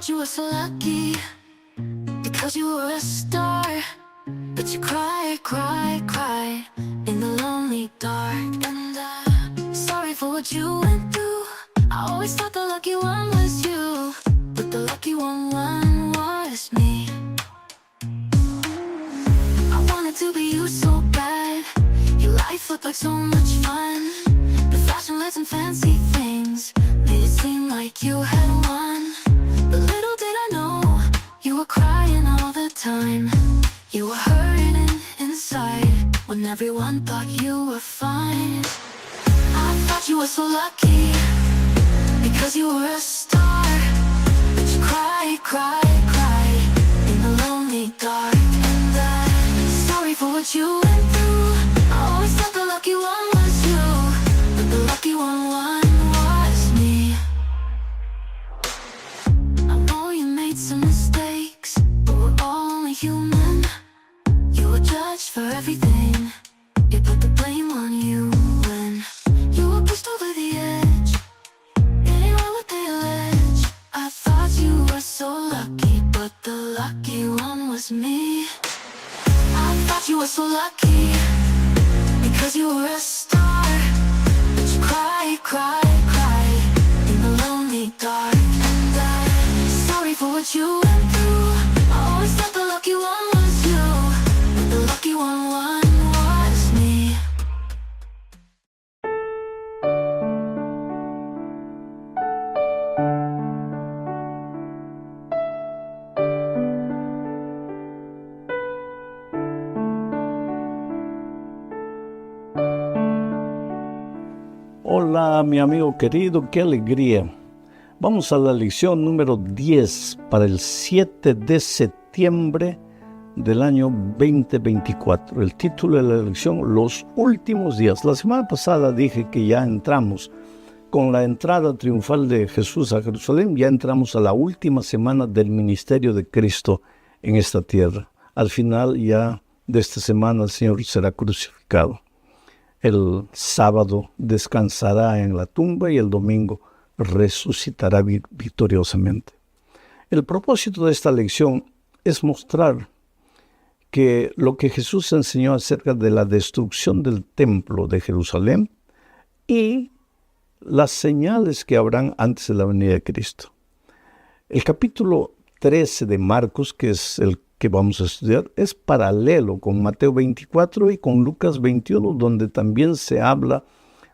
thought you were so lucky because you were a star, but you cry, cry, cry in the lonely dark. And I'm sorry for what you went through. I always thought the lucky one was you, but the lucky one was me. I wanted to be you so bad. Your life looked like so much fun. The fashion lights and fancy things made it seem like you had won. But little did I know, you were crying all the time. You were hurting inside when everyone thought you were fine. I thought you were so lucky because you were a star, but you cry, cry, cry in the lonely dark. And I'm sorry for what you went through. I always thought the lucky one was you, but the lucky one was me. I know you made some mistakes, but we're all only human. You were judged for everything. They put the blame on you when you were pushed over the edge. Anyone what they allege. I thought you were so lucky, but the lucky one was me. I thought you were so lucky because you were a star, but you cry, cry, cry in the lonely dark. And I'm sorry for what you went through. I always thought the lucky one was you, but the lucky one was me. Hola, mi amigo querido, qué alegría. Vamos a la lección número 10 para el 7 de septiembre del año 2024. El título de la lección, Los últimos días. La semana pasada dije que ya entramos con la entrada triunfal de Jesús a Jerusalén, ya entramos a la última semana del ministerio de Cristo en esta tierra. Al final ya de esta semana el Señor será crucificado. El sábado descansará en la tumba y el domingo resucitará victoriosamente. El propósito de esta lección es mostrar que lo que Jesús enseñó acerca de la destrucción del templo de Jerusalén y las señales que habrán antes de la venida de Cristo. El capítulo 13 de Marcos, que es el que vamos a estudiar, es paralelo con Mateo 24 y con Lucas 21, donde también se habla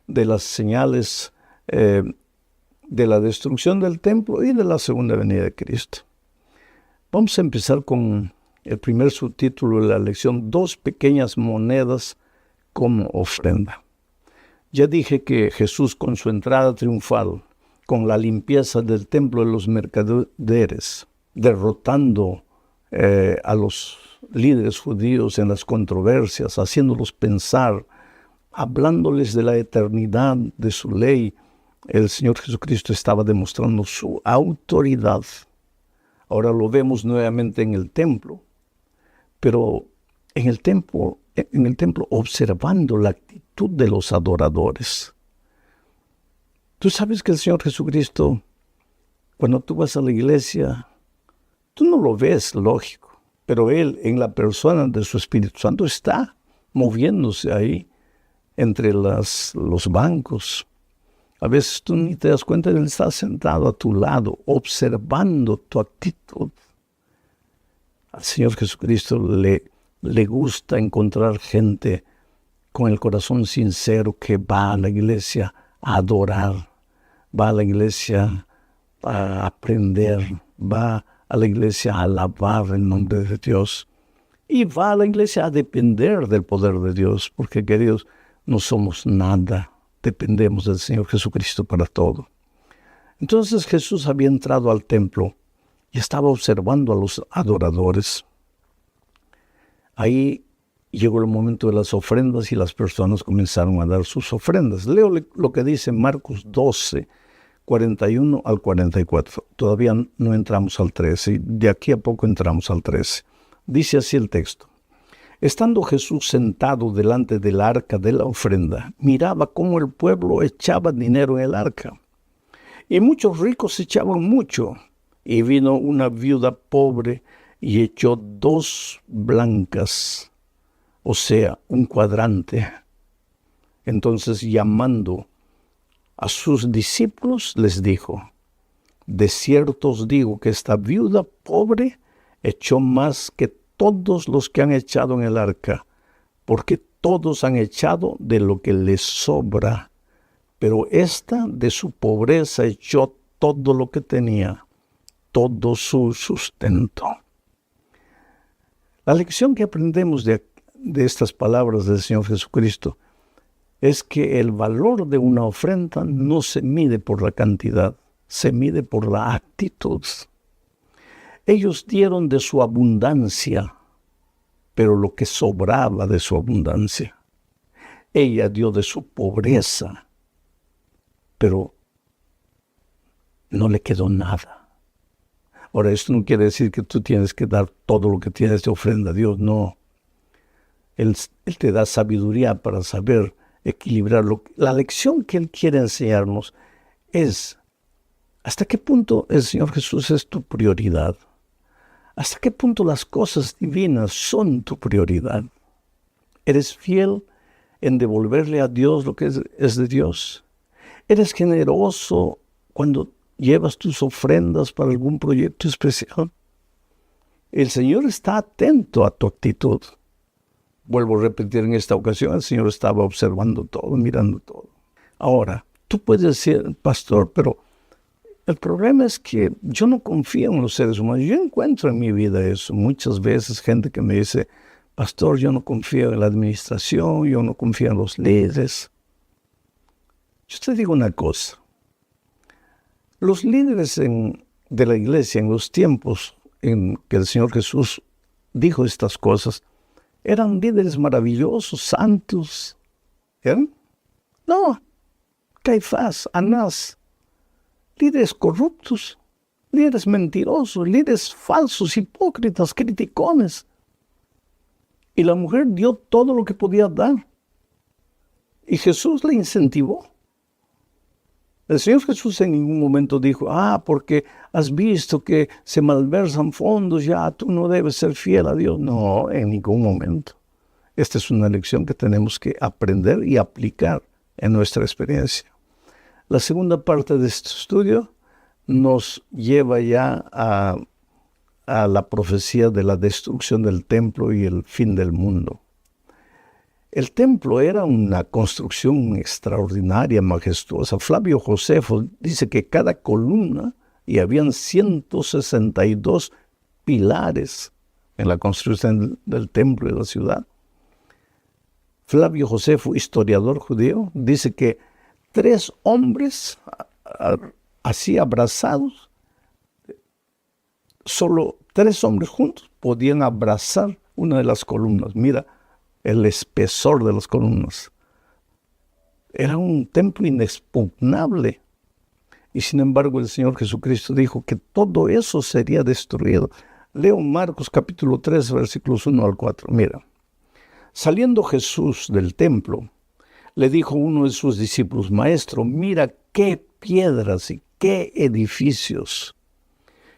de las señales de la destrucción del templo y de la segunda venida de Cristo. Vamos a empezar con el primer subtítulo de la lección, 2 pequeñas monedas como ofrenda. Ya dije que Jesús, con su entrada triunfal, con la limpieza del templo de los mercaderes, derrotando a los líderes judíos en las controversias, haciéndolos pensar, hablándoles de la eternidad de su ley, el Señor Jesucristo estaba demostrando su autoridad. Ahora lo vemos nuevamente en el templo, pero en el templo observando la actitud de los adoradores. Tú sabes que el Señor Jesucristo, cuando tú vas a la iglesia, tú no lo ves lógico, pero Él, en la persona de su Espíritu Santo, está moviéndose ahí entre los bancos. A veces tú ni te das cuenta de que Él está sentado a tu lado, observando tu actitud. Al Señor Jesucristo le gusta encontrar gente con el corazón sincero que va a la iglesia a adorar, va a la iglesia a aprender, va a la iglesia a alabar el nombre de Dios y va a la iglesia a depender del poder de Dios, porque queridos, no somos nada, dependemos del Señor Jesucristo para todo. Entonces Jesús había entrado al templo y estaba observando a los adoradores. Ahí llegó el momento de las ofrendas y las personas comenzaron a dar sus ofrendas. Leo lo que dice Marcos 12, 41 al 44. Todavía no entramos al 13, de aquí a poco entramos al 13. Dice así el texto. Estando Jesús sentado delante del arca de la ofrenda, miraba cómo el pueblo echaba dinero en el arca. Y muchos ricos echaban mucho, Y vino una viuda pobre y echó 2 blancas, o sea, un cuadrante. Entonces, llamando a sus discípulos, les dijo: de cierto os digo que esta viuda pobre echó más que todos los que han echado en el arca, porque todos han echado de lo que les sobra, pero esta de su pobreza echó todo lo que tenía, todo su sustento. La lección que aprendemos de estas palabras del Señor Jesucristo es que el valor de una ofrenda no se mide por la cantidad, se mide por la actitud. Ellos dieron de su abundancia, pero lo que sobraba de su abundancia. Ella dio de su pobreza, pero no le quedó nada. Ahora, esto no quiere decir que tú tienes que dar todo lo que tienes de ofrenda a Dios, no. Él te da sabiduría para saber equilibrarlo. La lección que Él quiere enseñarnos es: ¿hasta qué punto el Señor Jesús es tu prioridad? ¿Hasta qué punto las cosas divinas son tu prioridad? ¿Eres fiel en devolverle a Dios lo que es de Dios? ¿Eres generoso cuando llevas tus ofrendas para algún proyecto especial? El Señor está atento a tu actitud. Vuelvo a repetir, en esta ocasión el Señor estaba observando todo, mirando todo. Ahora, tú puedes decir: pastor, pero el problema es que yo no confío en los seres humanos. Yo encuentro en mi vida eso. Muchas veces gente que me dice: pastor, yo no confío en la administración, yo no confío en los líderes. Yo te digo una cosa. Los líderes de la iglesia en los tiempos en que el Señor Jesús dijo estas cosas, eran líderes maravillosos, santos. ¿Eran? No. Caifás, Anás, líderes corruptos, líderes mentirosos, líderes falsos, hipócritas, criticones. Y la mujer dio todo lo que podía dar. Y Jesús la incentivó. El Señor Jesús en ningún momento dijo: porque has visto que se malversan fondos, ya tú no debes ser fiel a Dios. No, en ningún momento. Esta es una lección que tenemos que aprender y aplicar en nuestra experiencia. La segunda parte de este estudio nos lleva ya a la profecía de la destrucción del templo y el fin del mundo. El templo era una construcción extraordinaria, majestuosa. Flavio Josefo dice que cada columna, y habían 162 pilares en la construcción del templo de la ciudad. Flavio Josefo, historiador judío, dice que 3 hombres así abrazados, solo 3 hombres juntos podían abrazar una de las columnas. Mira el espesor de las columnas. Era un templo inexpugnable. Y sin embargo el Señor Jesucristo dijo que todo eso sería destruido. Leo Marcos capítulo 3, versículos 1 al 4. Mira. Saliendo Jesús del templo, le dijo uno de sus discípulos: Maestro, mira qué piedras y qué edificios.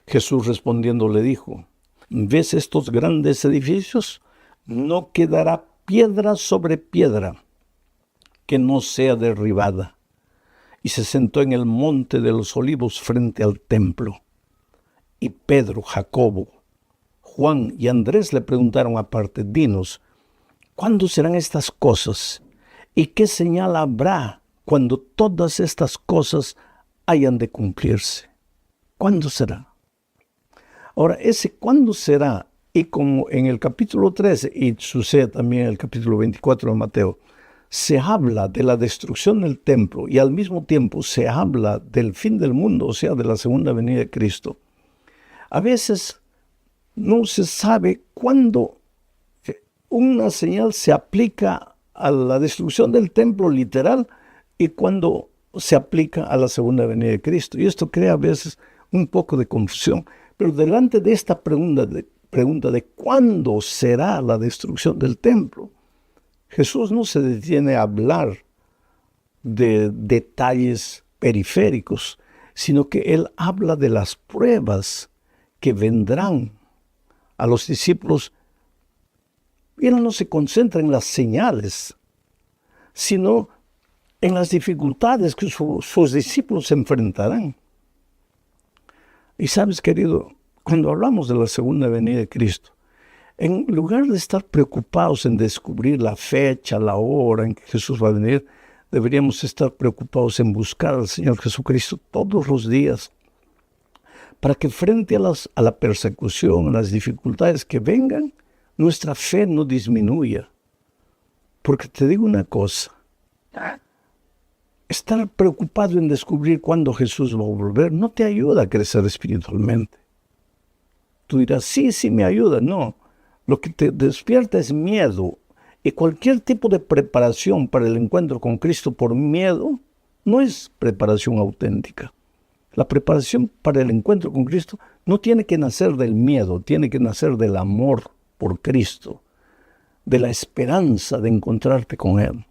Jesús respondiendo le dijo: ¿ves estos grandes edificios? No quedará piedra sobre piedra que no sea derribada. Y se sentó en el monte de los olivos frente al templo. Y Pedro, Jacobo, Juan y Andrés le preguntaron aparte: dinos, ¿cuándo serán estas cosas? ¿Y qué señal habrá cuando todas estas cosas hayan de cumplirse? ¿Cuándo será? Ahora, ese cuándo será, y como en el capítulo 13, y sucede también en el capítulo 24 de Mateo, se habla de la destrucción del templo y al mismo tiempo se habla del fin del mundo, o sea, de la segunda venida de Cristo. A veces no se sabe cuándo una señal se aplica a la destrucción del templo literal y cuándo se aplica a la segunda venida de Cristo. Y esto crea a veces un poco de confusión. Pero delante de esta pregunta de cuándo será la destrucción del templo, Jesús no se detiene a hablar de detalles periféricos. sino que Él habla de las pruebas que vendrán a los discípulos. Él no se concentra en las señales, sino en las dificultades que sus discípulos enfrentarán. Y sabes, querido, cuando hablamos de la segunda venida de Cristo, en lugar de estar preocupados en descubrir la fecha, la hora en que Jesús va a venir, deberíamos estar preocupados en buscar al Señor Jesucristo todos los días, para que frente a la persecución, a las dificultades que vengan, nuestra fe no disminuya. Porque te digo una cosa, estar preocupado en descubrir cuándo Jesús va a volver no te ayuda a crecer espiritualmente. Tú dirás, sí, me ayuda. No, lo que te despierta es miedo. Y cualquier tipo de preparación para el encuentro con Cristo por miedo no es preparación auténtica. La preparación para el encuentro con Cristo no tiene que nacer del miedo, tiene que nacer del amor por Cristo, de la esperanza de encontrarte con Él.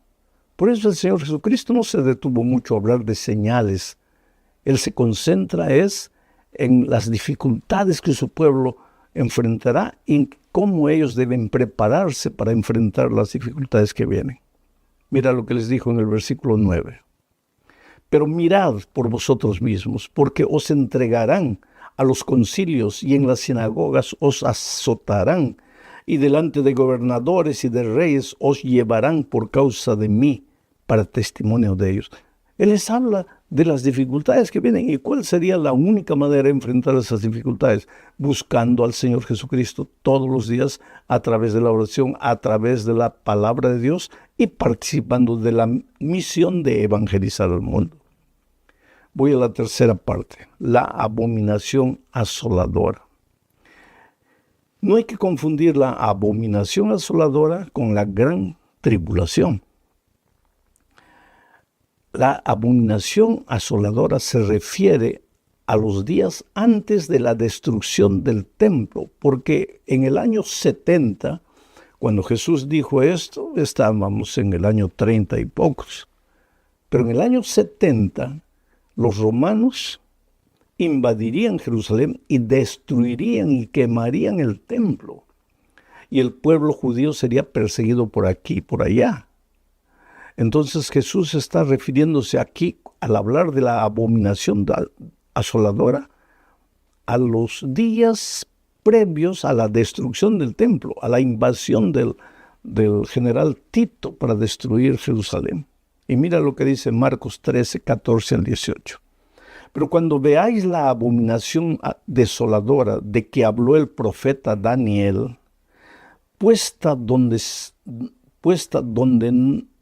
Por eso el Señor Jesucristo no se detuvo mucho a hablar de señales. Él se concentra en las dificultades que su pueblo enfrentará y cómo ellos deben prepararse para enfrentar las dificultades que vienen. Mira lo que les dijo en el versículo 9. Pero mirad por vosotros mismos, porque os entregarán a los concilios y en las sinagogas os azotarán, y delante de gobernadores y de reyes os llevarán por causa de mí, para testimonio de ellos. Él les habla de las dificultades que vienen. ¿Y cuál sería la única manera de enfrentar esas dificultades? Buscando al Señor Jesucristo todos los días a través de la oración, a través de la palabra de Dios y participando de la misión de evangelizar al mundo. Voy a la tercera parte, la abominación asoladora. No hay que confundir la abominación asoladora con la gran tribulación. La abominación asoladora se refiere a los días antes de la destrucción del templo, porque en el año 70, cuando Jesús dijo esto, estábamos en el año 30 y pocos. Pero en el año 70, los romanos invadirían Jerusalén y destruirían y quemarían el templo. Y el pueblo judío sería perseguido por aquí y por allá. Entonces Jesús está refiriéndose aquí, al hablar de la abominación asoladora, a los días previos a la destrucción del templo, a la invasión del general Tito para destruir Jerusalén. Y mira lo que dice Marcos 13, 14 al 18. Pero cuando veáis la abominación desoladora de que habló el profeta Daniel, puesta donde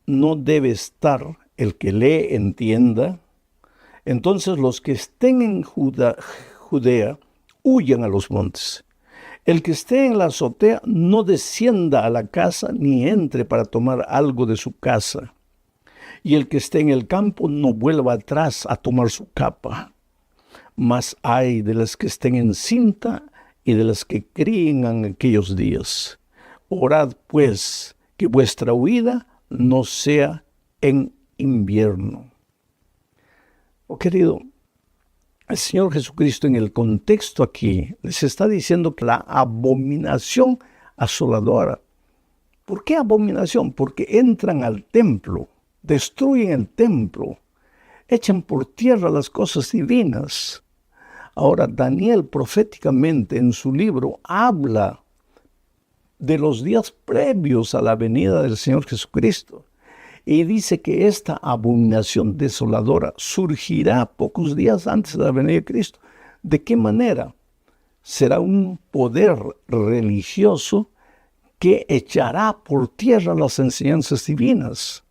no debe estar, el que lee entienda, entonces los que estén en Judea huyan a los montes. El que esté en la azotea no descienda a la casa ni entre para tomar algo de su casa. Y el que esté en el campo no vuelva atrás a tomar su capa. Mas ay de las que estén en cinta y de las que críen en aquellos días. Orad pues que vuestra huida no sea en invierno. Oh querido, el Señor Jesucristo en el contexto aquí les está diciendo que la abominación asoladora. ¿Por qué abominación? Porque entran al templo, destruyen el templo, echan por tierra las cosas divinas. Ahora Daniel proféticamente en su libro habla de los días previos a la venida del Señor Jesucristo. Y dice que esta abominación desoladora surgirá pocos días antes de la venida de Cristo. ¿De qué manera? Será un poder religioso que echará por tierra las enseñanzas divinas.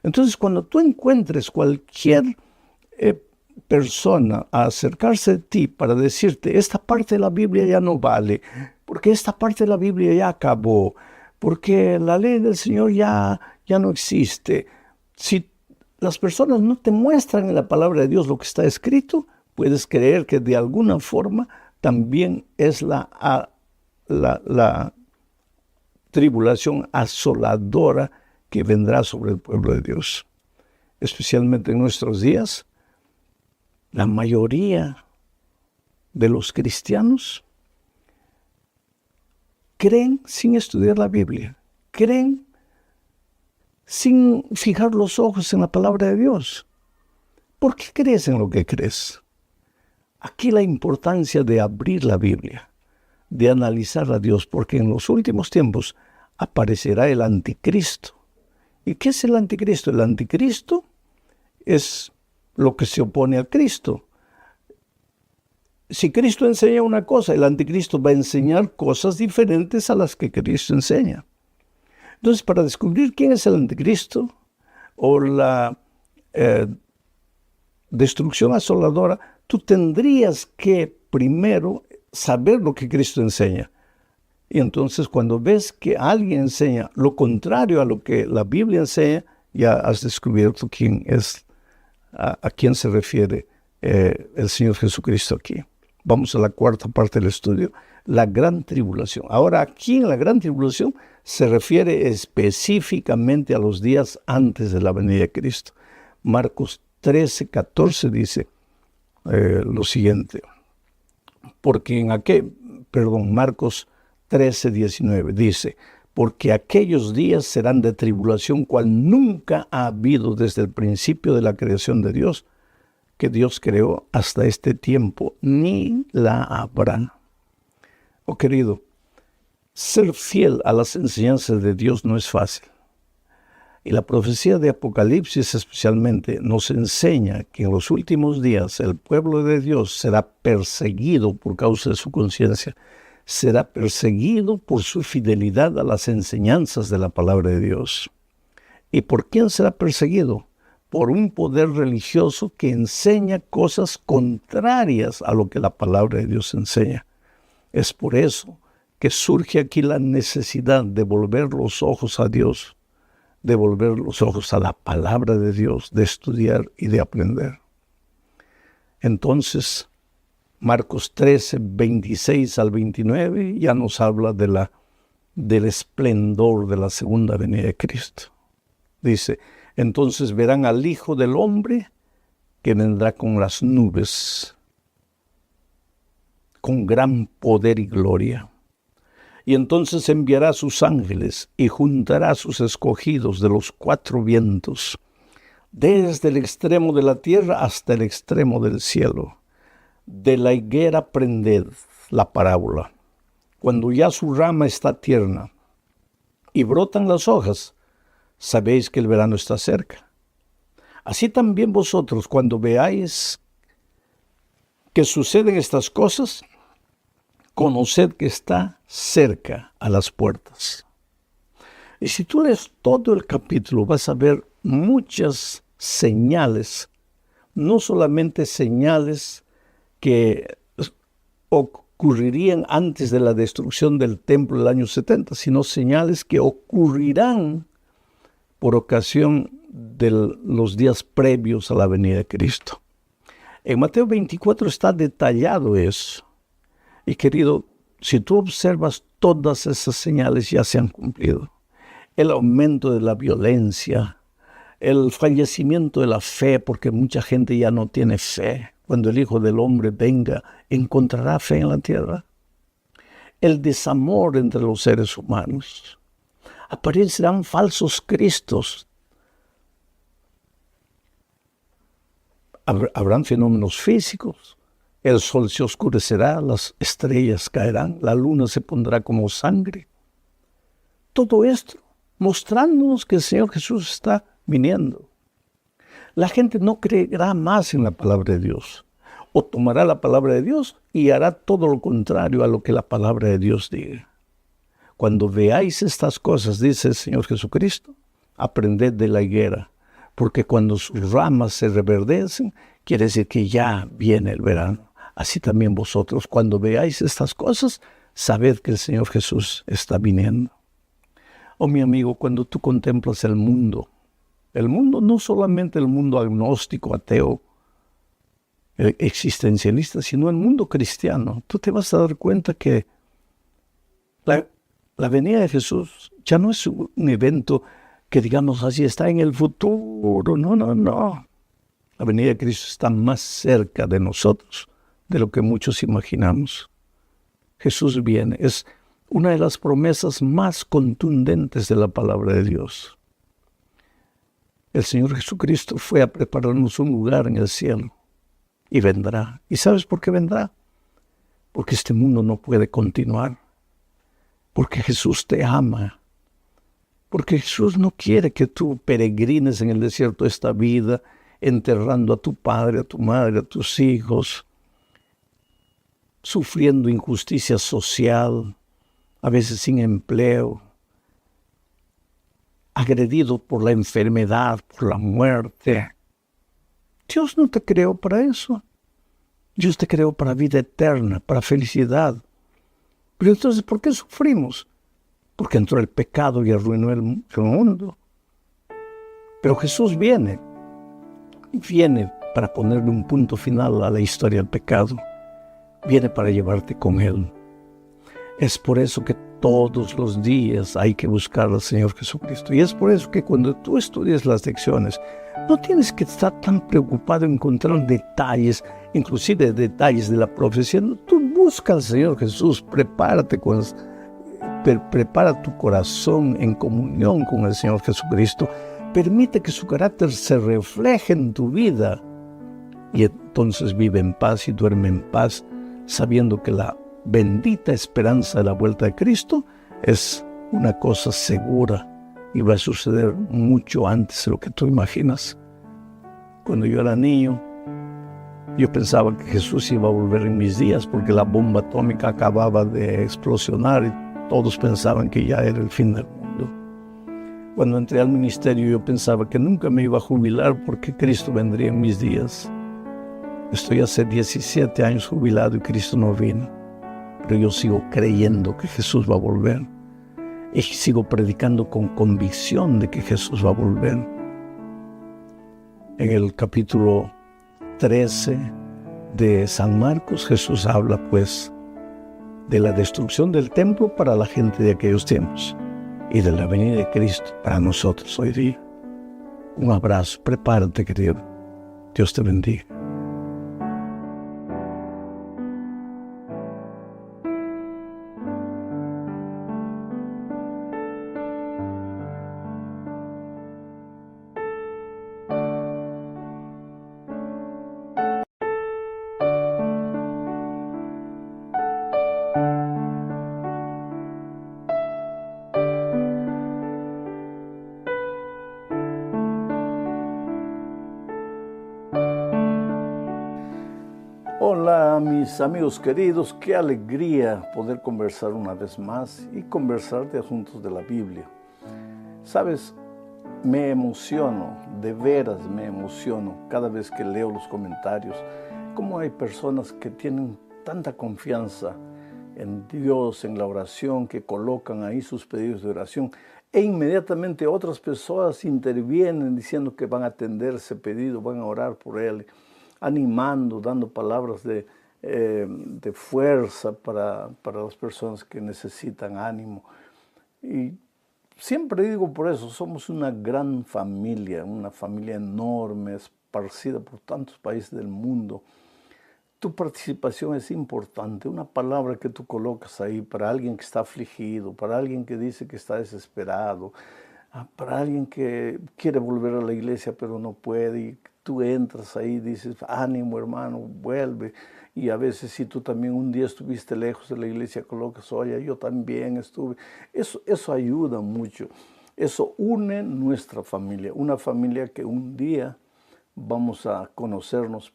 Entonces, cuando tú encuentres cualquier persona a acercarse a ti para decirte, esta parte de la Biblia ya no vale, porque esta parte de la Biblia ya acabó, porque la ley del Señor ya no existe. Si las personas no te muestran en la palabra de Dios lo que está escrito, puedes creer que de alguna forma también es la tribulación asoladora que vendrá sobre el pueblo de Dios. Especialmente en nuestros días, la mayoría de los cristianos creen sin estudiar la Biblia, creen sin fijar los ojos en la palabra de Dios. ¿Por qué crees en lo que crees? Aquí la importancia de abrir la Biblia, de analizar a Dios, porque en los últimos tiempos aparecerá el anticristo. ¿Y qué es el anticristo? El anticristo es lo que se opone a Cristo. Si Cristo enseña una cosa, el anticristo va a enseñar cosas diferentes a las que Cristo enseña. Entonces, para descubrir quién es el anticristo o la destrucción asoladora, tú tendrías que primero saber lo que Cristo enseña. Y entonces cuando ves que alguien enseña lo contrario a lo que la Biblia enseña, ya has descubierto quién es, a quién se refiere el Señor Jesucristo aquí. Vamos a la cuarta parte del estudio, la gran tribulación. Ahora, aquí en la gran tribulación se refiere específicamente a los días antes de la venida de Cristo. Marcos 13, 14 dice lo siguiente. Marcos 13, 19 dice, porque aquellos días serán de tribulación cual nunca ha habido desde el principio de la creación de Dios, que Dios creó hasta este tiempo, ni la habrá. Oh querido, ser fiel a las enseñanzas de Dios no es fácil. Y la profecía de Apocalipsis especialmente nos enseña que en los últimos días el pueblo de Dios será perseguido por causa de su conciencia, será perseguido por su fidelidad a las enseñanzas de la palabra de Dios. ¿Y por quién será perseguido? Por un poder religioso que enseña cosas contrarias a lo que la palabra de Dios enseña. Es por eso que surge aquí la necesidad de volver los ojos a Dios, de volver los ojos a la palabra de Dios, de estudiar y de aprender. Entonces, Marcos 13, 26 al 29 ya nos habla del esplendor de la segunda venida de Cristo. Dice, entonces verán al Hijo del Hombre que vendrá con las nubes, con gran poder y gloria. Y entonces enviará a sus ángeles y juntará a sus escogidos de los cuatro vientos, desde el extremo de la tierra hasta el extremo del cielo. De la higuera aprended la parábola. Cuando ya su rama está tierna y brotan las hojas, sabéis que el verano está cerca. Así también vosotros, cuando veáis que suceden estas cosas, conoced que está cerca a las puertas. Y si tú lees todo el capítulo, vas a ver muchas señales, no solamente señales que ocurrirían antes de la destrucción del templo del año 70, sino señales que ocurrirán por ocasión de los días previos a la venida de Cristo. En Mateo 24 está detallado eso. Y querido, si tú observas, todas esas señales ya se han cumplido. El aumento de la violencia, el fallecimiento de la fe, porque mucha gente ya no tiene fe. Cuando el Hijo del Hombre venga, ¿encontrará fe en la tierra? El desamor entre los seres humanos. Aparecerán falsos cristos. Habrán fenómenos físicos. El sol se oscurecerá, las estrellas caerán, la luna se pondrá como sangre. Todo esto mostrándonos que el Señor Jesús está viniendo. La gente no creerá más en la palabra de Dios, o tomará la palabra de Dios y hará todo lo contrario a lo que la palabra de Dios diga. Cuando veáis estas cosas, dice el Señor Jesucristo, aprended de la higuera, porque cuando sus ramas se reverdecen, quiere decir que ya viene el verano. Así también vosotros, cuando veáis estas cosas, sabed que el Señor Jesús está viniendo. Oh, mi amigo, cuando tú contemplas el mundo, no solamente el mundo agnóstico, ateo, existencialista, sino el mundo cristiano, tú te vas a dar cuenta que la venida de Jesús ya no es un evento que, digamos así, está en el futuro. No. La venida de Cristo está más cerca de nosotros de lo que muchos imaginamos. Jesús viene. Es una de las promesas más contundentes de la palabra de Dios. El Señor Jesucristo fue a prepararnos un lugar en el cielo y vendrá. ¿Y sabes por qué vendrá? Porque este mundo no puede continuar. Porque Jesús te ama. Porque Jesús no quiere que tú peregrines en el desierto de esta vida, enterrando a tu padre, a tu madre, a tus hijos, sufriendo injusticia social, a veces sin empleo, agredido por la enfermedad, por la muerte. Dios no te creó para eso. Dios te creó para vida eterna, para felicidad. Pero entonces, ¿por qué sufrimos? Porque entró el pecado y arruinó el mundo. Pero Jesús viene para ponerle un punto final a la historia del pecado. Viene para llevarte con Él. Es por eso que todos los días hay que buscar al Señor Jesucristo. Y es por eso que cuando tú estudias las lecciones, no tienes que estar tan preocupado en encontrar detalles, inclusive detalles de la profecía. No, tú busca al Señor Jesús, prepara tu corazón en comunión con el Señor Jesucristo. Permite que su carácter se refleje en tu vida. Y entonces vive en paz y duerme en paz, sabiendo que la bendita esperanza de la vuelta de Cristo es una cosa segura y va a suceder mucho antes de lo que tú imaginas. Cuando yo era niño, yo pensaba que Jesús iba a volver en mis días porque la bomba atómica acababa de explosionar y todos pensaban que ya era el fin del mundo. Cuando entré al ministerio yo pensaba que nunca me iba a jubilar porque Cristo vendría en mis días. Estoy hace 17 años jubilado y Cristo no vino. Pero yo sigo creyendo que Jesús va a volver. Y sigo predicando con convicción de que Jesús va a volver. En el capítulo 13 de San Marcos, Jesús habla pues de la destrucción del templo para la gente de aquellos tiempos y de la venida de Cristo para nosotros hoy día. Un abrazo, prepárate, querido. Dios te bendiga. Hola mis amigos queridos, qué alegría poder conversar una vez más y conversar de asuntos de la Biblia. Sabes, me emociono, de veras me emociono cada vez que leo los comentarios, cómo hay personas que tienen tanta confianza en Dios, en la oración, que colocan ahí sus pedidos de oración e inmediatamente otras personas intervienen diciendo que van a atender ese pedido, van a orar por él, animando, dando palabras de fuerza para las personas que necesitan ánimo. Y siempre digo por eso, somos una gran familia, una familia enorme, esparcida por tantos países del mundo. Tu participación es importante, una palabra que tú colocas ahí para alguien que está afligido, para alguien que dice que está desesperado, para alguien que quiere volver a la iglesia pero no puede, y tú entras ahí y dices, ánimo hermano, vuelve. Y a veces si tú también un día estuviste lejos de la iglesia, colocas, oye, yo también estuve. Eso ayuda mucho, eso une nuestra familia, una familia que un día vamos a conocernos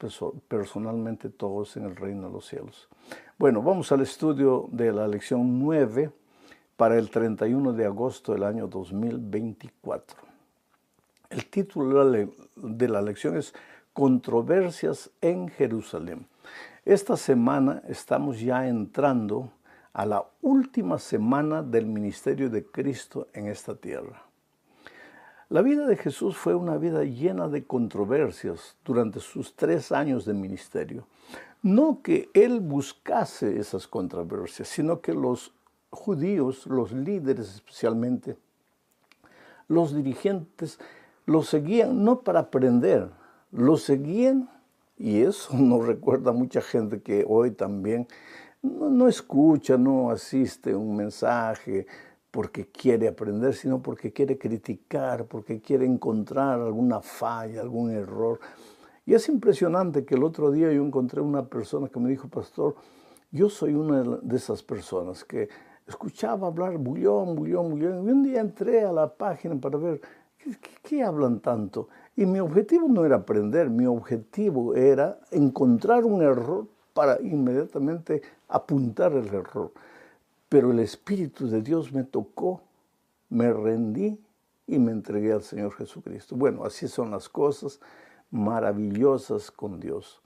personalmente todos en el reino de los cielos. Bueno, vamos al estudio de la lección 9 para el 31 de agosto del año 2024. El título de la lección es Controversias en Jerusalén. Esta semana estamos ya entrando a la última semana del ministerio de Cristo en esta tierra. La vida de Jesús fue una vida llena de controversias durante sus 3 años de ministerio. No que Él buscase esas controversias, sino que los judíos, los líderes especialmente, los dirigentes, lo seguían no para aprender, lo seguían, y eso nos recuerda a mucha gente que hoy también no escucha, no asiste a un mensaje porque quiere aprender, sino porque quiere criticar, porque quiere encontrar alguna falla, algún error. Y es impresionante que el otro día yo encontré una persona que me dijo: pastor, yo soy una de esas personas que escuchaba hablar bullón, bullón, bullón, y un día entré a la página para ver qué hablan tanto. Y mi objetivo no era aprender, mi objetivo era encontrar un error para inmediatamente apuntar el error. Pero el Espíritu de Dios me tocó, me rendí y me entregué al Señor Jesucristo. Bueno, así son las cosas maravillosas con Dios.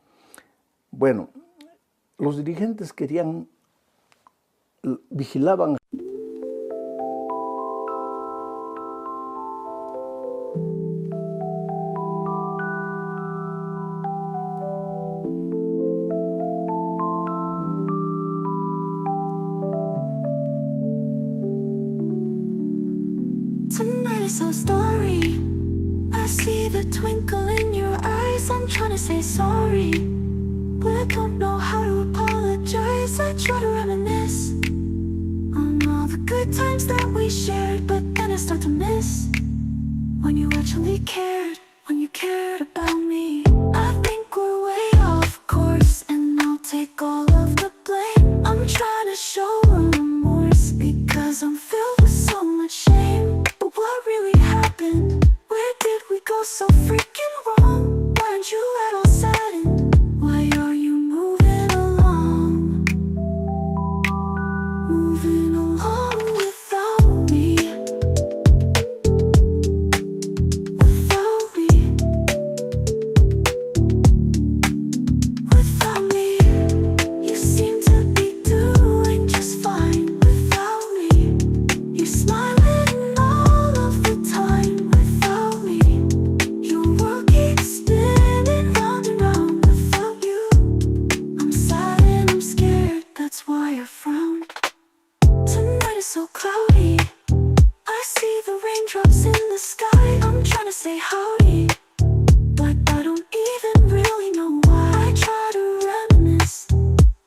Bueno, los dirigentes vigilaban. Tonight is our story. I see the twinkle in your eyes. I'm trying to say sorry, but I don't know how to apologize. I try to reminisce on all the good times that we shared, but then I start to miss when you actually cared, when you cared about me. I think we're way off course, and I'll take all of the blame. I'm trying to show remorse because I'm filled with so much shame. But what really happened? Where did we go so freaking wrong? Why aren't you at all saddened? Why are you moving along? Moving along without me. Without me. Without me. You seem to be doing just fine without me. You're smiling all of the time without me. Your world keeps spinning round and round without you. I'm sad and I'm scared, that's why I frown. Tonight is so cloudy. I see the raindrops in the sky. I'm trying to say howdy, but I don't even really know why. I try to reminisce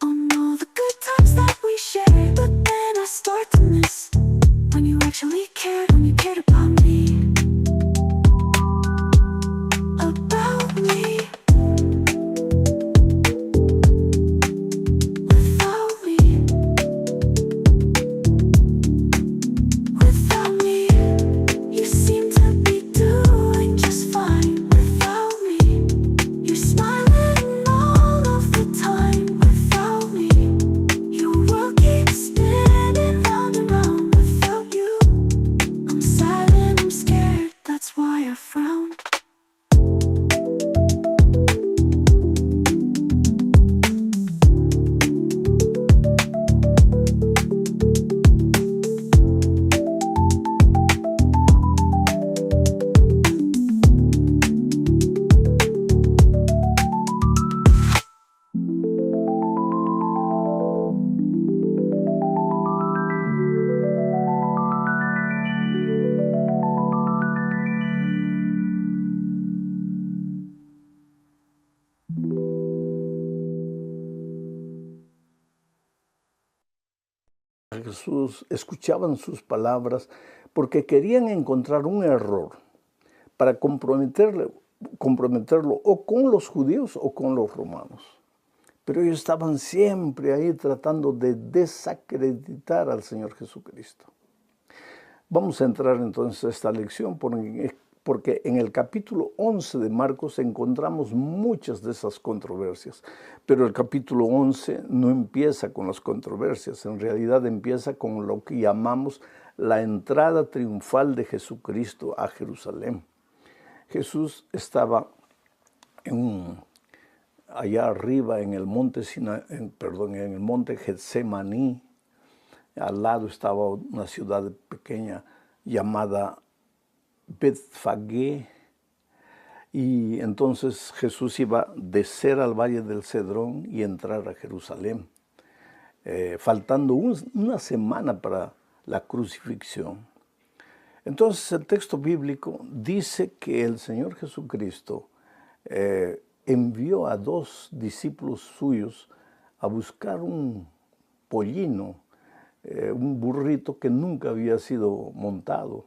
on all the good times that we shared, but then I start to miss when you actually cared, when you cared about me. About me. Without me. Without me. You seem to be doing just fine without me. You're smiling all of the time without me. Your world keeps spinning round and round without you. I'm sad and I'm scared, that's why I frown. Jesús, escuchaban sus palabras porque querían encontrar un error para comprometerlo o con los judíos o con los romanos. Pero ellos estaban siempre ahí tratando de desacreditar al Señor Jesucristo. Vamos a entrar entonces a esta lección porque en el capítulo 11 de Marcos encontramos muchas de esas controversias, pero el capítulo 11 no empieza con las controversias, en realidad empieza con lo que llamamos la entrada triunfal de Jesucristo a Jerusalén. Jesús estaba allá arriba en el monte en el monte Getsemaní. Al lado estaba una ciudad pequeña llamada Betfagé, y entonces Jesús iba a descer al valle del Cedrón y entrar a Jerusalén, faltando una semana para la crucifixión. Entonces el texto bíblico dice que el Señor Jesucristo envió a 2 discípulos suyos a buscar un pollino, un burrito que nunca había sido montado.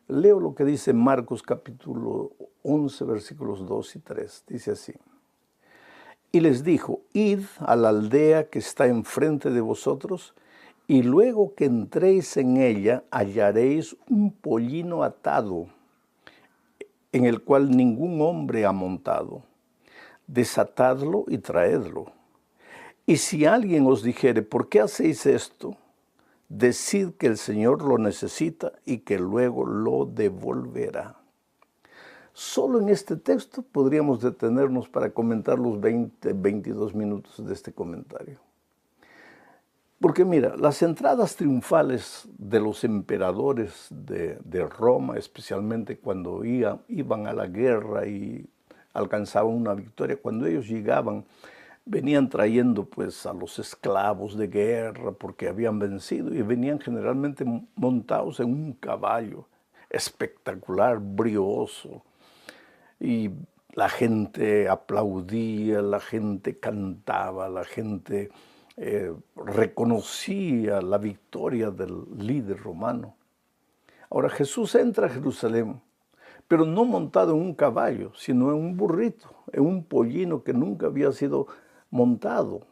Leo lo que dice Marcos capítulo 11, versículos 2 y 3. Dice así: y les dijo: id a la aldea que está enfrente de vosotros, y luego que entréis en ella hallaréis un pollino atado, en el cual ningún hombre ha montado. Desatadlo y traedlo. Y si alguien os dijere: ¿por qué hacéis esto?, decid que el Señor lo necesita y que luego lo devolverá. Solo en este texto podríamos detenernos para comentar los 22 minutos de este comentario. Porque mira, las entradas triunfales de los emperadores de Roma, especialmente cuando iban a la guerra y alcanzaban una victoria, cuando ellos llegaban, venían trayendo pues a los esclavos de guerra porque habían vencido, y venían generalmente montados en un caballo espectacular, brioso, y la gente aplaudía, la gente cantaba, la gente reconocía la victoria del líder romano. Ahora Jesús entra a Jerusalén, pero no montado en un caballo, sino en un burrito, en un pollino que nunca había sido montado.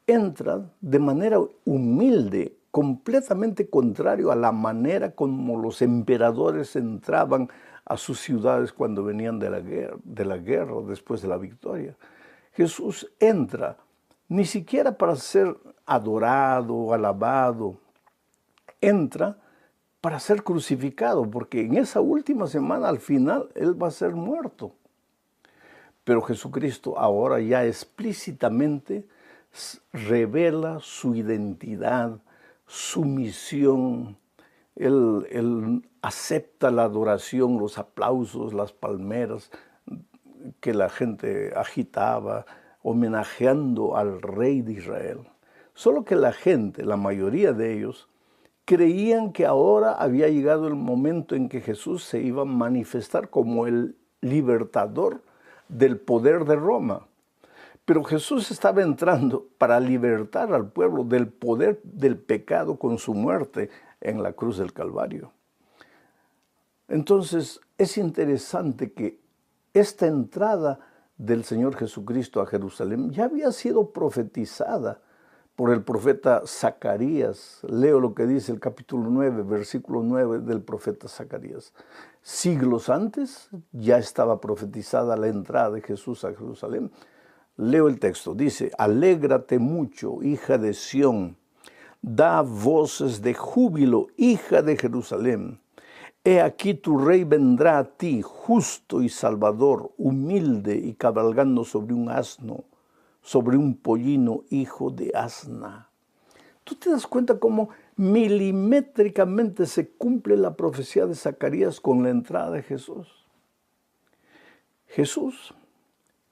Entra de manera humilde, completamente contrario a la manera como los emperadores entraban a sus ciudades cuando venían de la guerra después de la victoria. Jesús entra ni siquiera para ser adorado, alabado, entra para ser crucificado, porque en esa última semana al final Él va a ser muerto. Pero Jesucristo ahora ya explícitamente revela su identidad, su misión. Él acepta la adoración, los aplausos, las palmeras que la gente agitaba, homenajeando al rey de Israel. Solo que la gente, la mayoría de ellos, creían que ahora había llegado el momento en que Jesús se iba a manifestar como el libertador del poder de Roma. Pero Jesús estaba entrando para libertar al pueblo del poder del pecado con su muerte en la cruz del Calvario. Entonces es interesante que esta entrada del Señor Jesucristo a Jerusalén ya había sido profetizada por el profeta Zacarías. Leo lo que dice el capítulo 9, versículo 9 del profeta Zacarías. Siglos antes ya estaba profetizada la entrada de Jesús a Jerusalén. Leo el texto, dice: alégrate mucho, hija de Sión, da voces de júbilo, hija de Jerusalén. He aquí tu rey vendrá a ti, justo y salvador, humilde y cabalgando sobre un asno, sobre un pollino, hijo de asna. ¿Tú te das cuenta cómo milimétricamente se cumple la profecía de Zacarías con la entrada de Jesús? Jesús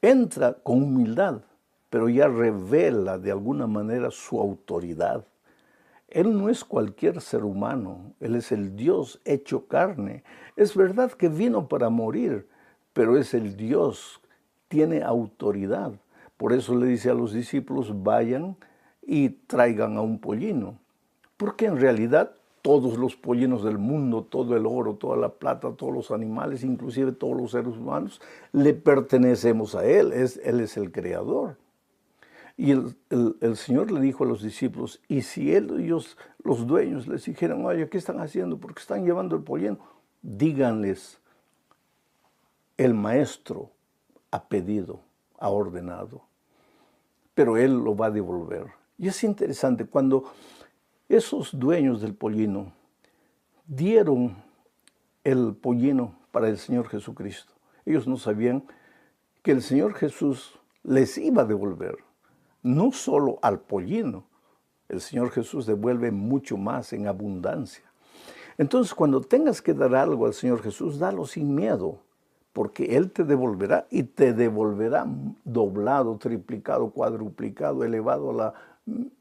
entra con humildad, pero ya revela de alguna manera su autoridad. Él no es cualquier ser humano, Él es el Dios hecho carne. Es verdad que vino para morir, pero es el Dios, tiene autoridad. Por eso le dice a los discípulos: vayan y traigan a un pollino. Porque en realidad todos los pollinos del mundo, todo el oro, toda la plata, todos los animales, inclusive todos los seres humanos, le pertenecemos a Él. Él es el creador. Y el Señor le dijo a los discípulos: y si ellos, los dueños, les dijeran: oye, ¿qué están haciendo? ¿Por qué están llevando el pollino? Díganles: el maestro ha pedido, ha ordenado, pero Él lo va a devolver. Y es interesante, cuando esos dueños del pollino dieron el pollino para el Señor Jesucristo, ellos no sabían que el Señor Jesús les iba a devolver. No solo al pollino, el Señor Jesús devuelve mucho más en abundancia. Entonces, cuando tengas que dar algo al Señor Jesús, dalo sin miedo, porque Él te devolverá, y te devolverá doblado, triplicado, cuadruplicado, elevado a la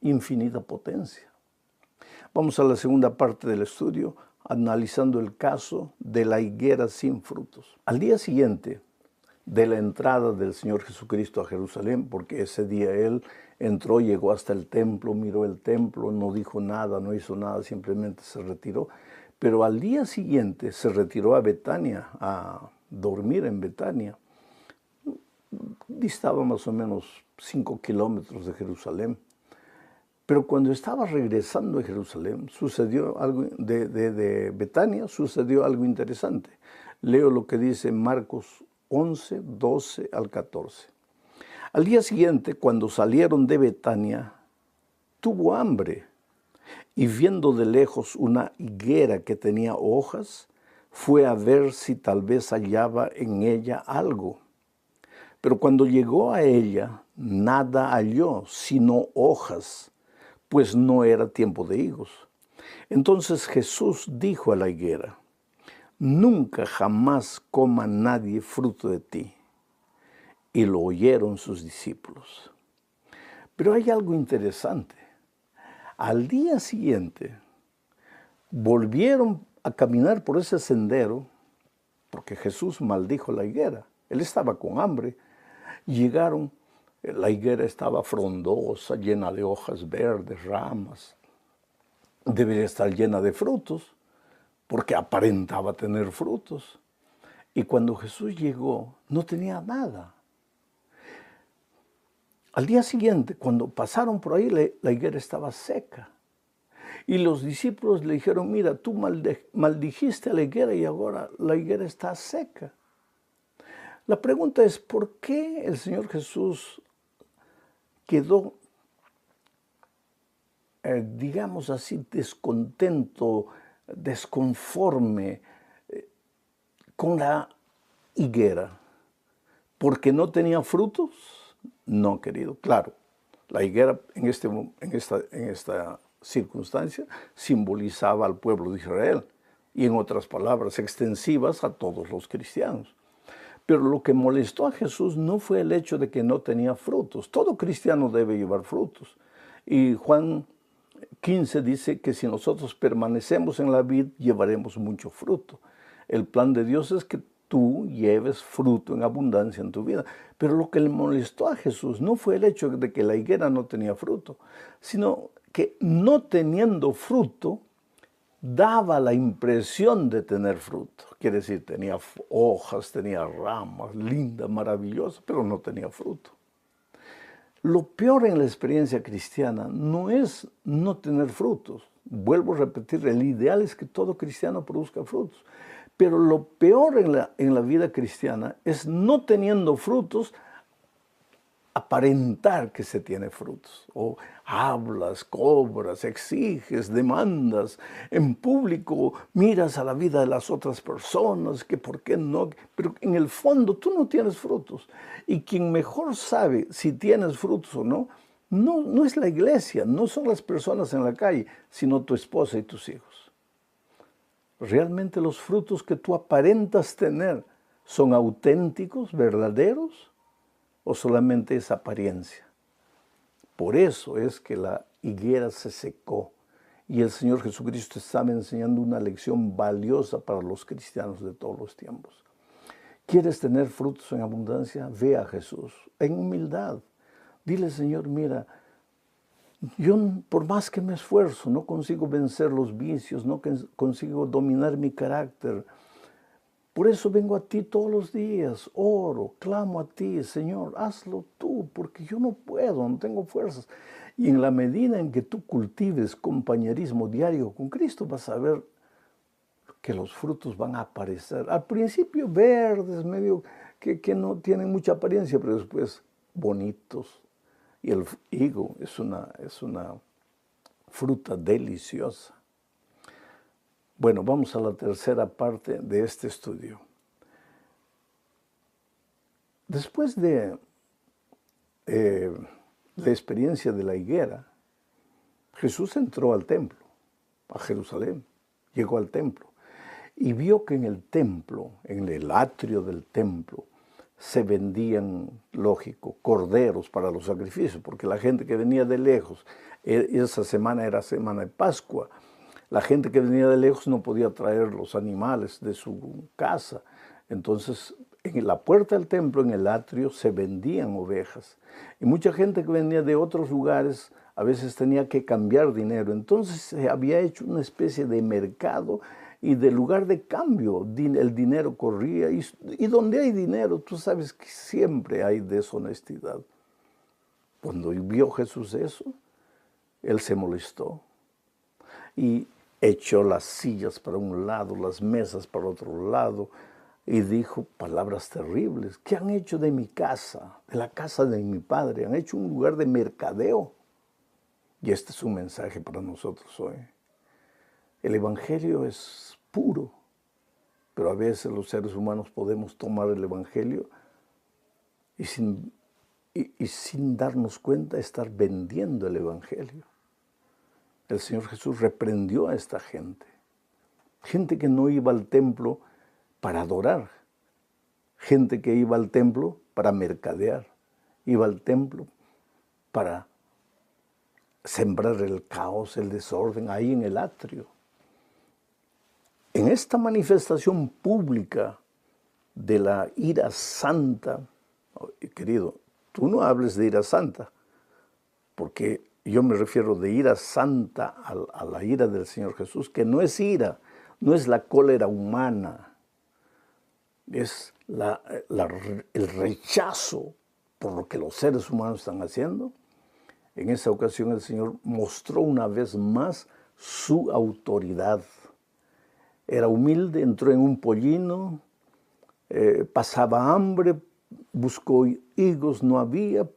infinita potencia. Vamos a la segunda parte del estudio, analizando el caso de la higuera sin frutos. Al día siguiente, de la entrada del Señor Jesucristo a Jerusalén, porque ese día Él entró, llegó hasta el templo, miró el templo, no dijo nada, no hizo nada, simplemente se retiró. Pero al día siguiente se retiró a Betania, a dormir en Betania. Distaba más o menos 5 kilómetros de Jerusalén. Pero cuando estaba regresando a Jerusalén, sucedió algo de Betania, sucedió algo interesante. Leo lo que dice Marcos 11, 12 al 14. Al día siguiente, cuando salieron de Betania, tuvo hambre y viendo de lejos una higuera que tenía hojas, fue a ver si tal vez hallaba en ella algo. Pero cuando llegó a ella, nada halló, sino hojas, pues no era tiempo de higos. Entonces Jesús dijo a la higuera: nunca jamás coma nadie fruto de ti. Y lo oyeron sus discípulos. Pero hay algo interesante. Al día siguiente, volvieron a caminar por ese sendero, porque Jesús maldijo la higuera. Él estaba con hambre. Llegaron, la higuera estaba frondosa, llena de hojas verdes, ramas. Debería estar llena de frutos, porque aparentaba tener frutos. Y cuando Jesús llegó, no tenía nada. Al día siguiente, cuando pasaron por ahí, la higuera estaba seca. Y los discípulos le dijeron: mira, tú maldijiste a la higuera y ahora la higuera está seca. La pregunta es, ¿por qué el Señor Jesús quedó, digamos así, descontento, desconforme con la higuera? ¿Porque no tenía frutos? No, querido. Claro, la higuera en esta circunstancia simbolizaba al pueblo de Israel y, en otras palabras, extensivas a todos los cristianos. Pero lo que molestó a Jesús no fue el hecho de que no tenía frutos. Todo cristiano debe llevar frutos. Y Juan 15 dice que si nosotros permanecemos en la vid, llevaremos mucho fruto. El plan de Dios es que tú lleves fruto en abundancia en tu vida. Pero lo que le molestó a Jesús no fue el hecho de que la higuera no tenía fruto, sino que no teniendo fruto, daba la impresión de tener fruto. Quiere decir, tenía hojas, tenía ramas, linda, maravillosa, pero no tenía fruto. Lo peor en la experiencia cristiana no es no tener frutos. Vuelvo a repetir, el ideal es que todo cristiano produzca frutos. Pero lo peor en la vida cristiana es, no teniendo frutos, aparentar que se tiene frutos. O hablas, cobras, exiges, demandas. En público miras a la vida de las otras personas, que por qué no. Pero en el fondo tú no tienes frutos. Y quien mejor sabe si tienes frutos o no, no es la iglesia, no son las personas en la calle, sino tu esposa y tus hijos. ¿Realmente los frutos que tú aparentas tener son auténticos, verdaderos, o solamente es apariencia? Por eso es que la higuera se secó y el Señor Jesucristo estaba enseñando una lección valiosa para los cristianos de todos los tiempos. ¿Quieres tener frutos en abundancia? Ve a Jesús en humildad. Dile: Señor, mira, yo por más que me esfuerzo, no consigo vencer los vicios, no consigo dominar mi carácter. Por eso vengo a ti todos los días, oro, clamo a ti: Señor, hazlo tú, porque yo no puedo, no tengo fuerzas. Y en la medida en que tú cultives compañerismo diario con Cristo, vas a ver que los frutos van a aparecer. Al principio verdes, medio que no tienen mucha apariencia, pero después bonitos. Y el higo es una fruta deliciosa. Bueno, vamos a la tercera parte de este estudio. Después de la experiencia de la higuera, Jesús entró al templo, a Jerusalén, llegó al templo y vio que en el templo, en el atrio del templo, se vendían, lógico, corderos para los sacrificios, porque la gente que venía de lejos, esa semana era semana de Pascua, la gente que venía de lejos no podía traer los animales de su casa. Entonces en la puerta del templo, en el atrio, se vendían ovejas. Y mucha gente que venía de otros lugares a veces tenía que cambiar dinero. Entonces se había hecho una especie de mercado y de lugar de cambio. El dinero corría. Y donde hay dinero, tú sabes que siempre hay deshonestidad. Cuando vio Jesús eso, él se molestó y echó las sillas para un lado, las mesas para otro lado, y dijo palabras terribles. ¿Qué han hecho de mi casa, de la casa de mi padre? Han hecho un lugar de mercadeo. Y este es un mensaje para nosotros hoy. El Evangelio es puro, pero a veces los seres humanos podemos tomar el Evangelio y sin darnos cuenta estar vendiendo el Evangelio. El Señor Jesús reprendió a esta gente. Gente que no iba al templo para adorar. Gente que iba al templo para mercadear. Iba al templo para sembrar el caos, el desorden ahí en el atrio. En esta manifestación pública de la ira santa, querido, tú no hables de ira santa, porque yo me refiero de ira santa a la ira del Señor Jesús, que no es ira, no es la cólera humana, es el rechazo por lo que los seres humanos están haciendo. En esa ocasión el Señor mostró una vez más su autoridad. Era humilde, entró en un pollino, pasaba hambre, buscó higos, no había.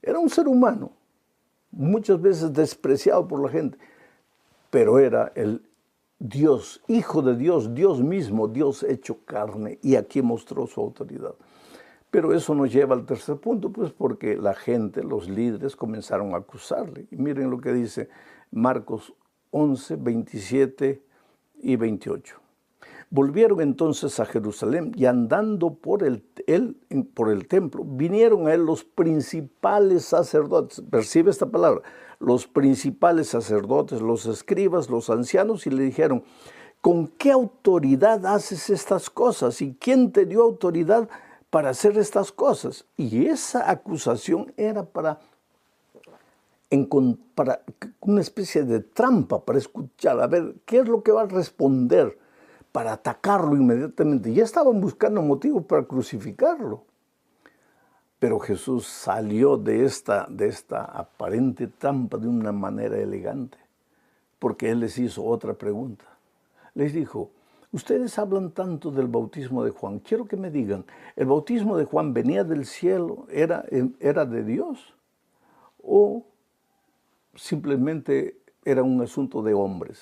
Era un ser humano, muchas veces despreciado por la gente, pero era el Dios, Hijo de Dios, Dios mismo, Dios hecho carne, y aquí mostró su autoridad. Pero eso nos lleva al tercer punto, pues porque la gente, los líderes, comenzaron a acusarle. Y miren lo que dice Marcos 11, 27 y 28. Volvieron entonces a Jerusalén y andando por el templo, vinieron a él los principales sacerdotes. Percibe esta palabra, los principales sacerdotes, los escribas, los ancianos, y le dijeron: ¿con qué autoridad haces estas cosas? ¿Y quién te dio autoridad para hacer estas cosas? Y esa acusación era para una especie de trampa, para escuchar, a ver, ¿qué es lo que va a responder? Para atacarlo inmediatamente. Ya estaban buscando motivos para crucificarlo. Pero Jesús salió de esta aparente trampa de una manera elegante, porque Él les hizo otra pregunta. Les dijo: ustedes hablan tanto del bautismo de Juan, quiero que me digan, ¿el bautismo de Juan venía del cielo, era de Dios? ¿O simplemente era un asunto de hombres?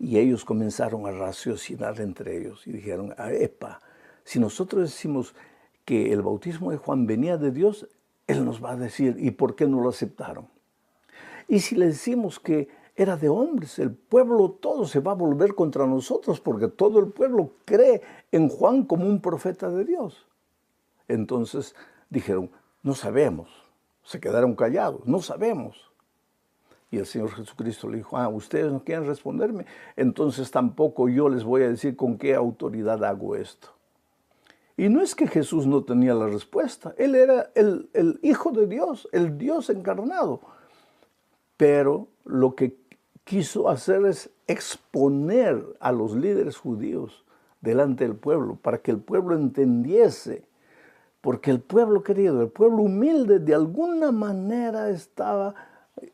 Y ellos comenzaron a raciocinar entre ellos y dijeron: epa, si nosotros decimos que el bautismo de Juan venía de Dios, Él nos va a decir, ¿y por qué no lo aceptaron? Y si le decimos que era de hombres, el pueblo todo se va a volver contra nosotros, porque todo el pueblo cree en Juan como un profeta de Dios. Entonces dijeron: no sabemos. Se quedaron callados, no sabemos. Y el Señor Jesucristo le dijo: ustedes no quieren responderme, entonces tampoco yo les voy a decir con qué autoridad hago esto. Y no es que Jesús no tenía la respuesta, Él era el Hijo de Dios, el Dios encarnado. Pero lo que quiso hacer es exponer a los líderes judíos delante del pueblo, para que el pueblo entendiese. Porque el pueblo querido, el pueblo humilde, de alguna manera estaba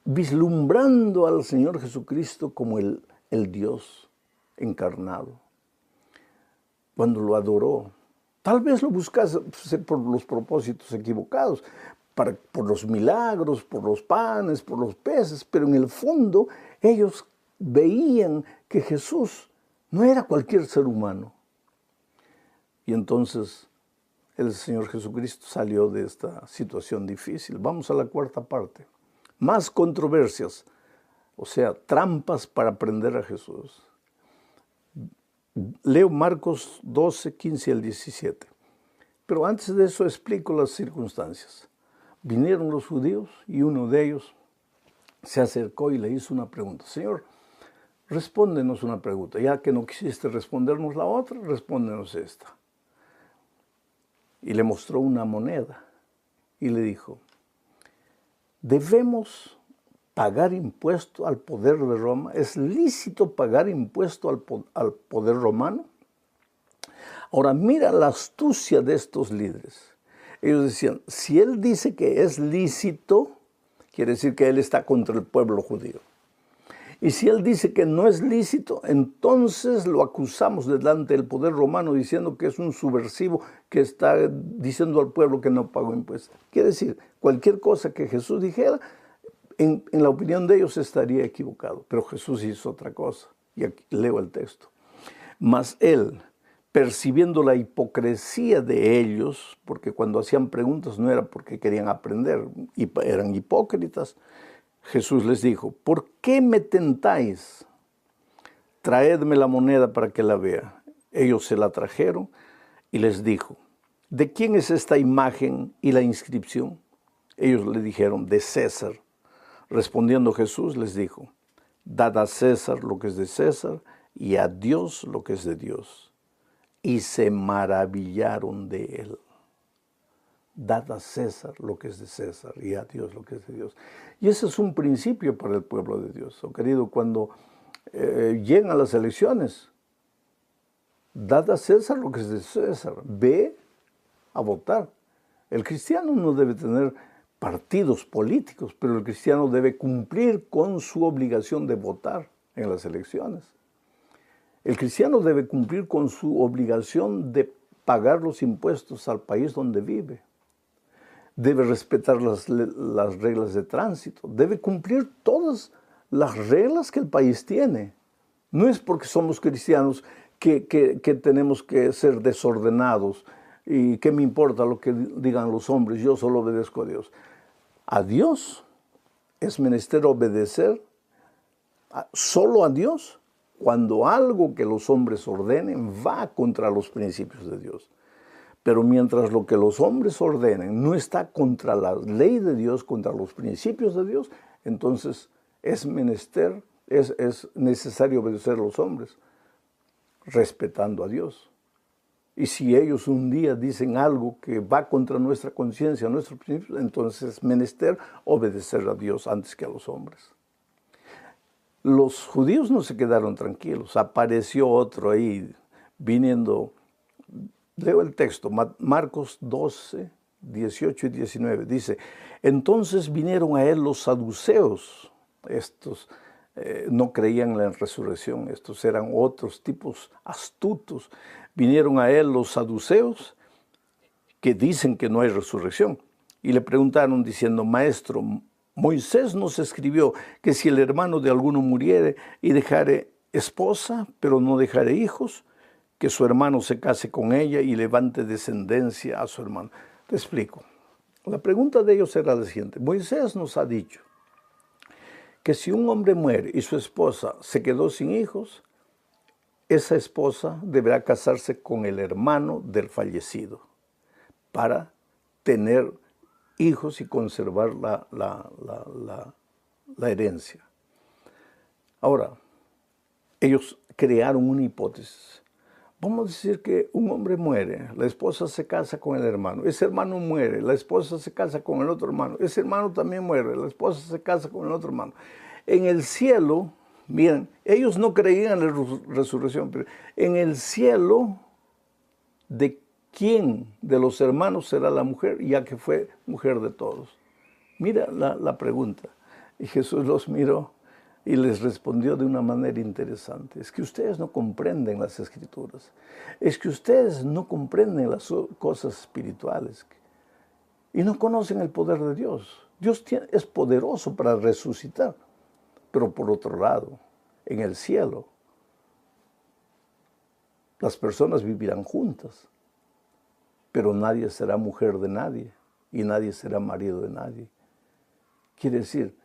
vislumbrando al Señor Jesucristo como el Dios encarnado. Cuando lo adoró, tal vez lo buscase por los propósitos equivocados, por los milagros, por los panes, por los peces, pero en el fondo ellos veían que Jesús no era cualquier ser humano. Y entonces el Señor Jesucristo salió de esta situación difícil. Vamos a la cuarta parte. Más controversias, o sea, trampas para prender a Jesús. Leo Marcos 12, 15 al 17. Pero antes de eso explico las circunstancias. Vinieron los judíos y uno de ellos se acercó y le hizo una pregunta. Señor, respóndenos una pregunta. Ya que no quisiste respondernos la otra, respóndenos esta. y le mostró una moneda y le dijo, ¿debemos pagar impuesto al poder de Roma? ¿Es lícito pagar impuesto al poder romano? Ahora mira la astucia de estos líderes. Ellos decían, si él dice que es lícito, quiere decir que él está contra el pueblo judío. Y si él dice que no es lícito, entonces lo acusamos delante del poder romano diciendo que es un subversivo que está diciendo al pueblo que no pagó impuestos. Quiere decir, cualquier cosa que Jesús dijera, en la opinión de ellos estaría equivocado. Pero Jesús hizo otra cosa. Y aquí leo el texto. Mas él, percibiendo la hipocresía de ellos, porque cuando hacían preguntas no era porque querían aprender, y eran hipócritas, Jesús les dijo, ¿por qué me tentáis? Traedme la moneda para que la vea. Ellos se la trajeron y les dijo, ¿de quién es esta imagen y la inscripción? Ellos le dijeron, de César. Respondiendo Jesús les dijo, dad a César lo que es de César y a Dios lo que es de Dios. Y se maravillaron de él. Dad a César lo que es de César y a Dios lo que es de Dios. Y ese es un principio para el pueblo de Dios. Oh, querido, cuando llegan a las elecciones, dad a César lo que es de César. Ve a votar. El cristiano no debe tener partidos políticos, pero el cristiano debe cumplir con su obligación de votar en las elecciones. El cristiano debe cumplir con su obligación de pagar los impuestos al país donde vive. Debe respetar las reglas de tránsito. Debe cumplir todas las reglas que el país tiene. No es porque somos cristianos que tenemos que ser desordenados y que me importa lo que digan los hombres, yo solo obedezco a Dios. A Dios es menester obedecer solo a Dios cuando algo que los hombres ordenen va contra los principios de Dios. Pero mientras lo que los hombres ordenen no está contra la ley de Dios, contra los principios de Dios, entonces es necesario obedecer a los hombres, respetando a Dios. Y si ellos un día dicen algo que va contra nuestra conciencia, nuestros principios, entonces es menester obedecer a Dios antes que a los hombres. Los judíos no se quedaron tranquilos, apareció otro ahí viniendo. Leo el texto, Marcos 12, 18 y 19. Dice, entonces vinieron a él los saduceos. Estos no creían en la resurrección, estos eran otros tipos astutos. Vinieron a él los saduceos que dicen que no hay resurrección. Y le preguntaron diciendo, maestro, Moisés nos escribió que si el hermano de alguno muriere y dejare esposa, pero no dejare hijos, que su hermano se case con ella y levante descendencia a su hermano. Te explico. La pregunta de ellos era la siguiente. Moisés nos ha dicho que si un hombre muere y su esposa se quedó sin hijos, esa esposa deberá casarse con el hermano del fallecido para tener hijos y conservar la herencia. Ahora, ellos crearon una hipótesis. Vamos a decir que un hombre muere, la esposa se casa con el hermano, ese hermano muere, la esposa se casa con el otro hermano, ese hermano también muere, la esposa se casa con el otro hermano. En el cielo, miren, ellos no creían en la resurrección, pero en el cielo, ¿de quién de los hermanos será la mujer, ya que fue mujer de todos? Mira la pregunta. Y Jesús los miró y les respondió de una manera interesante. Es que ustedes no comprenden las Escrituras. Es que ustedes no comprenden las cosas espirituales. Y no conocen el poder de Dios. Dios es poderoso para resucitar. Pero por otro lado, en el cielo, las personas vivirán juntas. Pero nadie será mujer de nadie. Y nadie será marido de nadie. Quiere decir,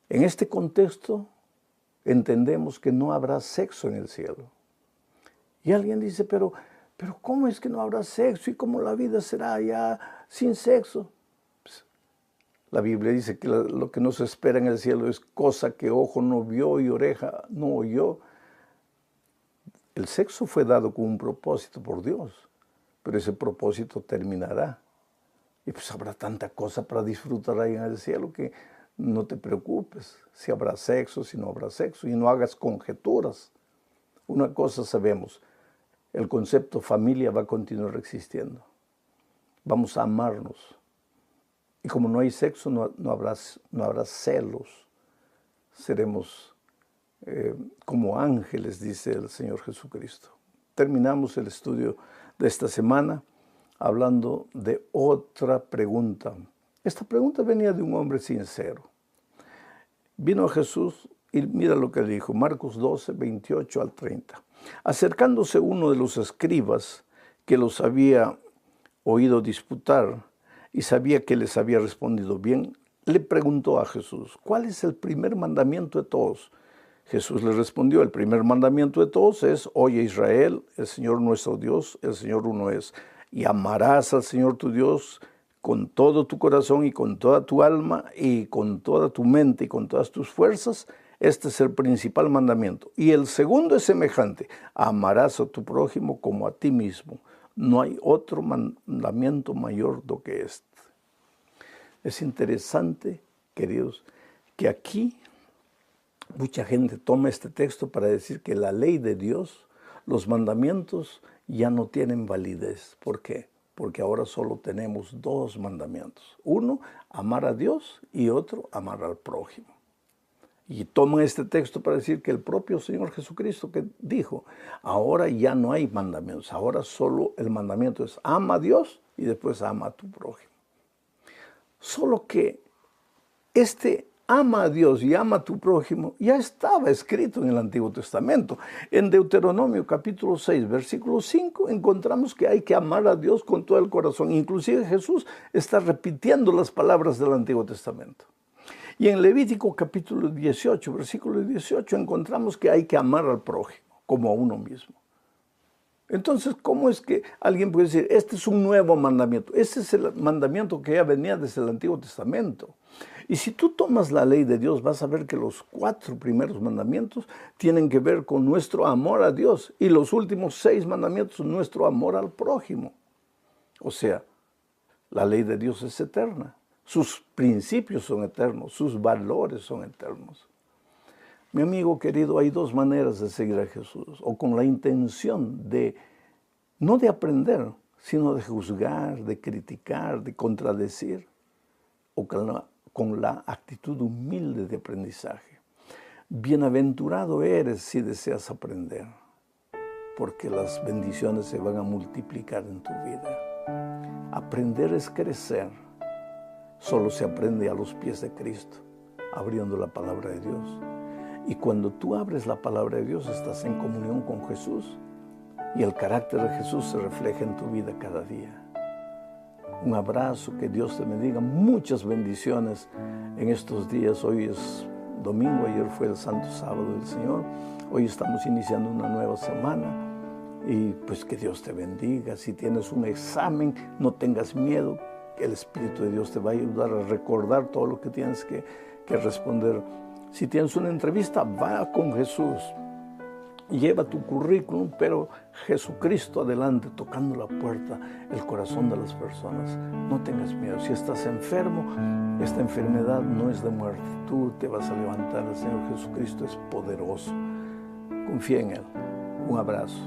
en este contexto, entendemos que no habrá sexo en el cielo. Y alguien dice, pero ¿cómo es que no habrá sexo? ¿Y cómo la vida será ya sin sexo? Pues, la Biblia dice que lo que nos espera en el cielo es cosa que ojo no vio y oreja no oyó. El sexo fue dado con un propósito por Dios. pero ese propósito terminará. Y pues habrá tanta cosa para disfrutar ahí en el cielo que no te preocupes si habrá sexo, si no habrá sexo, y no hagas conjeturas. Una cosa sabemos, el concepto familia va a continuar existiendo. Vamos a amarnos. Y como no hay sexo, no habrá celos. Seremos como ángeles, dice el Señor Jesucristo. Terminamos el estudio de esta semana hablando de otra pregunta. Esta pregunta venía de un hombre sincero. Vino a Jesús y mira lo que dijo, Marcos 12, 28 al 30. Acercándose uno de los escribas que los había oído disputar y sabía que les había respondido bien, le preguntó a Jesús, ¿cuál es el primer mandamiento de todos? Jesús le respondió, el primer mandamiento de todos es, oye Israel, el Señor nuestro Dios, el Señor uno es, y amarás al Señor tu Dios con todo tu corazón y con toda tu alma y con toda tu mente y con todas tus fuerzas. Este es el principal mandamiento. Y el segundo es semejante, amarás a tu prójimo como a ti mismo. No hay otro mandamiento mayor do que este. Es interesante, queridos, que aquí mucha gente toma este texto para decir que la ley de Dios, los mandamientos ya no tienen validez. ¿Por qué? Porque ahora solo tenemos dos mandamientos. Uno, amar a Dios y otro, amar al prójimo. Y toman este texto para decir que el propio Señor Jesucristo que dijo, ahora ya no hay mandamientos, ahora solo el mandamiento es ama a Dios y después ama a tu prójimo. Solo que este ama a Dios y ama a tu prójimo ya estaba escrito en el Antiguo Testamento. En Deuteronomio capítulo 6, versículo 5, encontramos que hay que amar a Dios con todo el corazón. Inclusive Jesús está repitiendo las palabras del Antiguo Testamento. Y en Levítico capítulo 18, versículo 18, encontramos que hay que amar al prójimo como a uno mismo. Entonces, ¿cómo es que alguien puede decir, este es un nuevo mandamiento? Este es el mandamiento que ya venía desde el Antiguo Testamento. Y si tú tomas la ley de Dios, vas a ver que los 4 primeros mandamientos tienen que ver con nuestro amor a Dios. Y los últimos 6 mandamientos, nuestro amor al prójimo. O sea, la ley de Dios es eterna. Sus principios son eternos, sus valores son eternos. Mi amigo querido, hay 2 maneras de seguir a Jesús, o con la intención de, no de aprender, sino de juzgar, de criticar, de contradecir, o con la actitud humilde de aprendizaje. Bienaventurado eres si deseas aprender, porque las bendiciones se van a multiplicar en tu vida. Aprender es crecer. Solo se aprende a los pies de Cristo, abriendo la palabra de Dios. Y cuando tú abres la palabra de Dios, estás en comunión con Jesús y el carácter de Jesús se refleja en tu vida cada día. Un abrazo, que Dios te bendiga, muchas bendiciones en estos días. Hoy es domingo, ayer fue el Santo Sábado del Señor. Hoy estamos iniciando una nueva semana y pues que Dios te bendiga. Si tienes un examen, no tengas miedo. El Espíritu de Dios te va a ayudar a recordar todo lo que tienes que responder. Si tienes una entrevista, va con Jesús. Lleva tu currículum, pero Jesucristo adelante, tocando la puerta, el corazón de las personas. No tengas miedo. Si estás enfermo, esta enfermedad no es de muerte. Tú te vas a levantar. El Señor Jesucristo es poderoso. Confía en Él. Un abrazo.